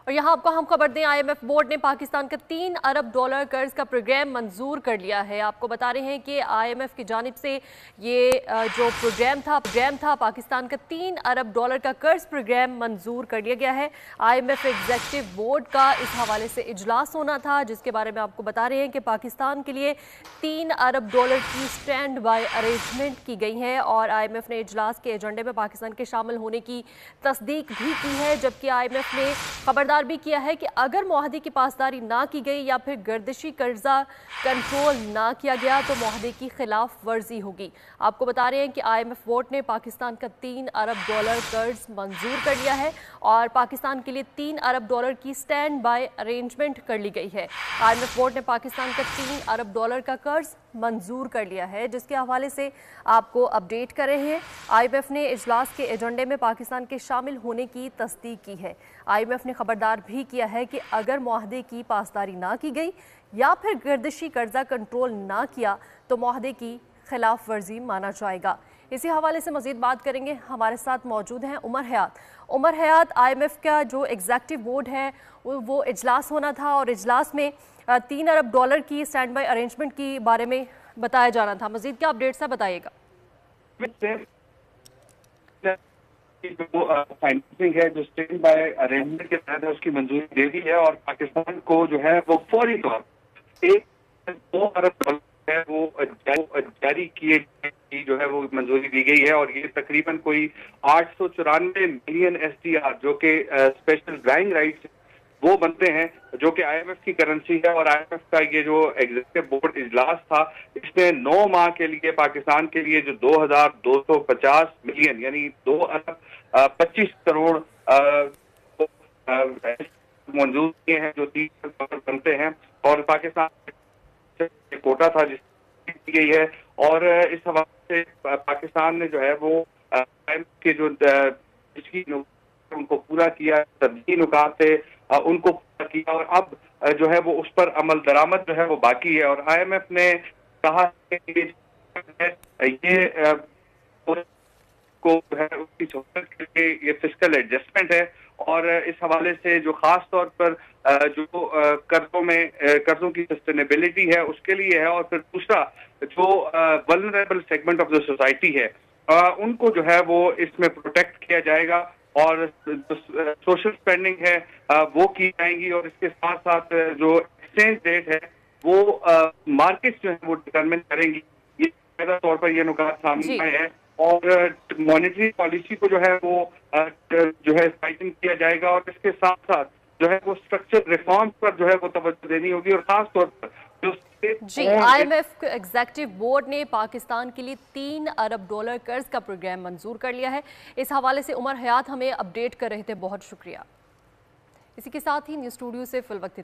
और यहाँ आपको हम खबर दें, IMF बोर्ड ने पाकिस्तान का $3 अरब कर्ज का प्रोग्राम मंजूर कर लिया है। आपको बता रहे हैं कि IMF की जानिब से ये जो प्रोग्राम था पाकिस्तान का $3 अरब का कर्ज प्रोग्राम मंजूर कर लिया गया है। IMF एग्जीक्यूटिव बोर्ड का इस हवाले से इजलास होना था, जिसके बारे में आपको बता रहे हैं कि पाकिस्तान के लिए $3 अरब की स्टैंड बाय अरेंजमेंट की गई है और IMF ने इजलास के एजेंडे में पाकिस्तान के शामिल होने की तस्दीक भी की है। जबकि IMF ने खबरदार भी किया है कि अगर मुआहदे की पासदारी ना की गई या फिर गर्दिशी कर्जा कंट्रोल ना किया गया तो मुआहदे की खिलाफ वर्जी होगी। आपको बता रहे हैं कि IMF बोर्ड ने पाकिस्तान का $3 अरब कर्ज मंजूर कर लिया है और पाकिस्तान के लिए $3 अरब की स्टैंड बाय अरेंजमेंट कर ली गई है। IMF बोर्ड ने पाकिस्तान का $3 अरब का कर्ज मंजूर कर लिया है, जिसके हवाले से आपको अपडेट कर रहे हैं। IMF ने इजलास के एजेंडे में पाकिस्तान के शामिल होने की तस्दीक की है। IMF ने खबरदार भी किया है कि अगर मुआहदे की पासदारी ना की गई या फिर गर्दिशी कर्जा कंट्रोल ना किया तो मुआहदे की खिलाफ वर्जी माना जाएगा। इसी हवाले से मजीद बात करेंगे। हमारे साथ मौजूद हैं उमर हयात। IMF का जो एग्जीक्यूटिव बोर्ड है वो इजलास होना था और इजलास में $3 अरब की स्टैंड बाय अरेंजमेंट के बारे में बताया जाना था। मजीद क्या अपडेट्स है, बताइएगा। जो फाइनेंसिंग है, जो स्टैंड बाय अरेंजमेंट के तहत है, उसकी मंजूरी दे दी है और पाकिस्तान को जो है वो फौरी तौर पर $2 अरब है वो जारी किए की जो है वो मंजूरी दी गई है और ये तकरीबन कोई 894 मिलियन SDR जो कि स्पेशल ड्राइंग राइट्स वो बनते हैं, जो कि IMF की करेंसी है। और IMF का ये जो एग्जीक्यूटिव बोर्ड इजलास था, इसने 9 माह के लिए पाकिस्तान के लिए जो 2250 मिलियन यानी 2 अरब 25 करोड़ मंजूर किए हैं, जो $3 अरब बनते हैं और पाकिस्तान कोटा था जिसकी गई है। और इस हवाले से पाकिस्तान ने जो है वो के जो उनको पूरा किया, सभी नुकात थे उनको पूरा किया और अब जो है वो उस पर अमल दरामद जो है वो बाकी है। और IMF ने कहा कि ये को जो है उसकी सहूलत के लिए ये फिस्कल एडजस्टमेंट है और इस हवाले से जो खास तौर पर जो कर्जों की सस्टेनेबिलिटी है उसके लिए है। और फिर दूसरा जो vulnerable segment of the society है उनको जो है वो इसमें प्रोटेक्ट किया जाएगा और सोशल स्पेंडिंग है वो की जाएंगी। और इसके साथ साथ जो एक्सचेंज रेट है वो मार्केट जो है वो डिटरमिन करेंगी। ये ज्यादा तौर पर ये नुकात सामने आए हैं और मॉनेटरी पॉलिसी को जो है वो जो है टाइटन किया जाएगा और इसके साथ साथ जो है वो स्ट्रक्चर रिफॉर्म पर जो है वो तवज्जो देनी होगी। और खास तौर पर जी, IMF एग्जीक्यूटिव बोर्ड ने पाकिस्तान के लिए $3 अरब कर्ज का प्रोग्राम मंजूर कर लिया है। इस हवाले से उमर हयात हमें अपडेट कर रहे थे, बहुत शुक्रिया। इसी के साथ ही न्यूज़ स्टूडियो से फिल वक्त